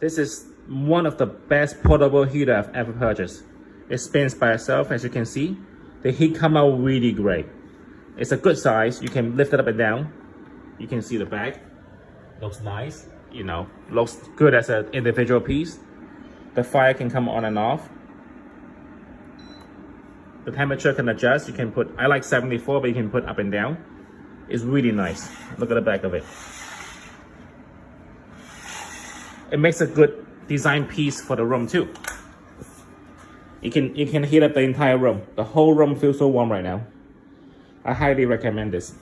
This is one of the best portable heater I've ever purchased. It spins by itself, as you can see. The heat come out really great. It's a good size. You can lift it up and down. You can see the back. Looks nice. You know, looks good as an individual piece. The fire can come on and off. The temperature can adjust. You can put, I like 74, but you can put up and down. It's really nice. Look at the back of it. It makes a good design piece for the room too. You can heat up the entire room. The whole room feels so warm right now. I highly recommend this.